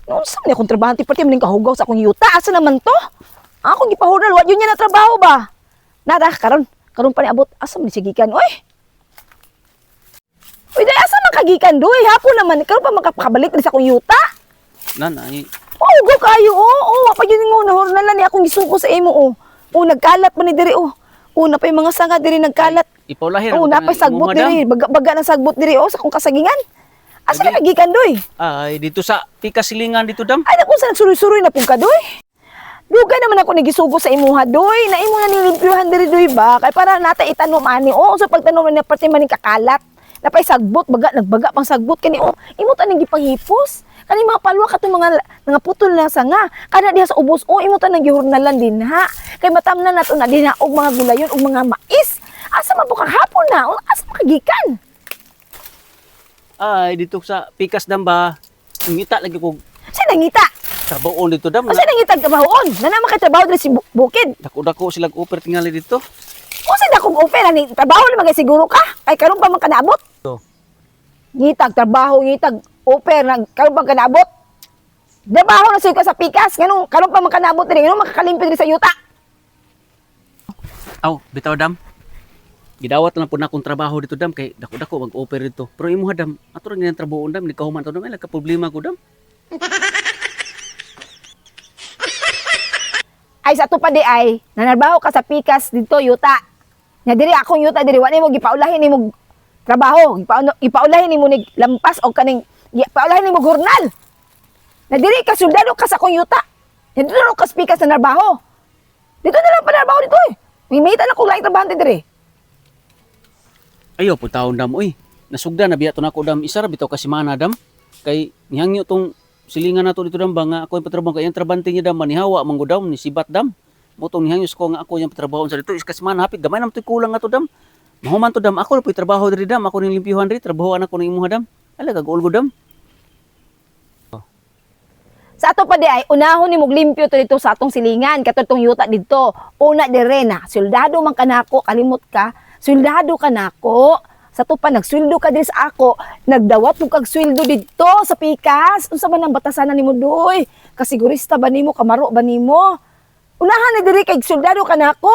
Noon sa man akong trabahante pati maning kahugaw sa akong yuta. Asa naman to? Ako gipahudal wa yun niya na trabaho ba? Nada karon pa ni abot asa man sigikan oy. Uy, day asa man kagikan doy? Hapon naman karon pa makabalik din sa akong yuta. Nanay, Oh, go kayo wa pa yun ngo nahurnalan ni akong gisuko sa imo Oh, nagkalat man ni diri na pa yung mga sanga diri nagkalat. ipaulahin Napay sagbot diri, baga ng sagbot diri sa akong kasagingan. Asa na kagikan doy? Ay, dito sa pikasilingan dito, dam. Ay, naku, sa nagsuroy-suroy na pong ka, doy. Dugay naman ako nagisugo sa imuha, doy. Na imo na nilimpyuhan diri, doy ba? Kaya para nata itanom ani. Sa pagtanom na pati maning kakalat. Napay sagbot, nagbaga pang sagbot. Kani, imo ta nang gipanghipos. Kani mga palwa ka mga putol na sanga. Kana diha sa ubos, imo ta nang gihurnalan din, ha? Kay matamnan nato na din na og mga gulayon, og mga mais. Asa man po hapon na? Asa makagikan? Ay, dito sa pikas, dam ba? Ngita lagi ko Sinangita. trabaon dito, dam. Asa nangitag trabahoon? Na naman kay trabaho diri si Bukid. Dako-dako silang offer tingali dito. Kung saan akong offer, ani, trabaho naman kay siguro ka. Kay karon pa man kanaabot. So, Ngitag, trabaho, ngitag, offer, karon pa kanaabot. Trabaho na suyo ka sa pikas. Ganun, karon pa man kanaabot din. Ganun, makakalimpid rin sa yuta. aw, bitaw, dam. Gidawat na po na akong trabaho dito, dam. Kay dako-dako mag-offer dito. Pero imo, dam, ato rin yung trabaho, dam. Ni kahuman to, dam. Ay, problema ko, dam. Ay, sa to pa di ay, nanarbaho ka sa pikas dito, yuta. Nga diri, akong yuta diri, wala mo, gipaulahin ni mo trabaho. Gipaulahin ni mo ni lampas o kaning, gipaulahin ni mo gurnal. Na diri, kasuldado ka sa akong yuta. Dito na ka sa pikas na narbaho. Dito na lang pa narbaho dito eh. May na kong laing trabahante diri. Ayaw po taon, dam. Uy, nasugda na biya to na ako, dam. Isa ra bitaw kasi mana, dam. Kay nihangyo tong silingan nato dito, dam, ba nga ako yung patrabaho. Kay yung trabante niya, dam, manihawa, manggo, dam, ni sibat, dam. Motong nihangyo ko nga ako yung patrabaho sa dito. Is kasi mana, hapit, gamay naman ito kulang nga to, dam. Mahuman to, dam. Ako po yung trabaho diri, dam. Ako ning limpiyuhan diri, trabahoan ako ng imuha, dam. Ala, gagulgo, dam. Sa ato pa di ay, unahon ni muglimpyo to dito sa atong silingan, katong yuta dito. Una dire na, soldado man kanako, kalimot ka, soldado kanako. Sa to pa, nagsweldo ka din sa ako, nagdawat mo kag sweldo dito sa pikas. Unsa man ang batasan nimo doy? Kasigurista ba nimo, kamaro ba nimo? Unahan ni diri kay soldado kanako.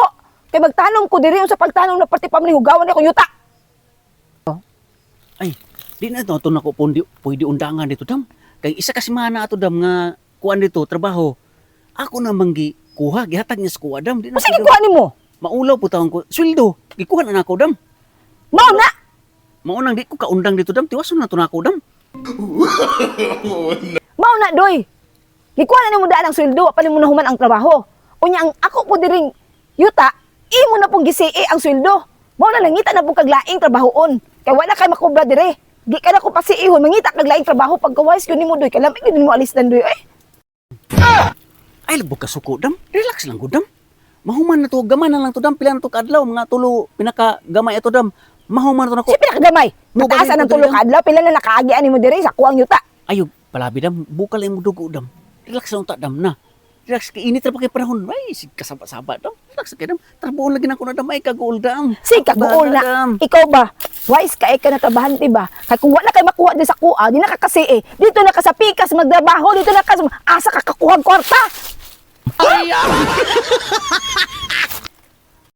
Kay magtanong ko diri unsa pagtanong na pati pa man hugawan ako yuta. Ay, di na ito na ko pwede undangan dito, dam. Kay isa kasi mana ato, dam, nga kuan dito, trabaho. Ako na manggi kuha, gihatag niya sa kuha, dam. Di na Sige ko, kuha nimo. maulaw po taon ko. Sweldo, gikuha na ako, dam. Mao na. Maunang di ko kaundang dito, dam. Tiwason na to na ako, dam. Mao na doy. Gikuha na nimo daan ang sweldo, pa nimo nahuman ang trabaho. Unya ang ako po diring yuta, imo na pong gisii ang sweldo. Mao na langita na pong kaglaing trabahoon. Kay wala kay makobra dire. Di ka na ko pasiihon, mangita kaglaing trabaho pagkawais ko nimo doy. Kay lamig gyud nimo alis dan doy ay. Ay, labog ka suko, dam. Relax lang ko, dam. Mahuman na to, gamay na lang to, dam. Pila na to kadlaw, mga tulo, pinaka-gamay ito, dam. Mahuman na to na ko. Si pinakagamay. No, Nataasan balik ang ko tulo diri, kadlaw, pila na nakaagian nimo dire sa kuang yuta. Ayog, palabi, dam. Bukal lang mo dugo, dam. Relax lang ta, dam, na. Relax, kay init na pa kay panahon. Ay, kasaba-saba, dam. Relax kay, dam. Trabuon lagi na ko na, dam. Ay, kagool, dam. Si kaguol na. Dam. Ikaw ba? Wise ka ka na trabahante ba? Kay kung wala kay makuha di sa kuha, di na ka kasi dito na ka sa pikas magtrabaho, dito na ka asa ka kakuha kwarta. Ay,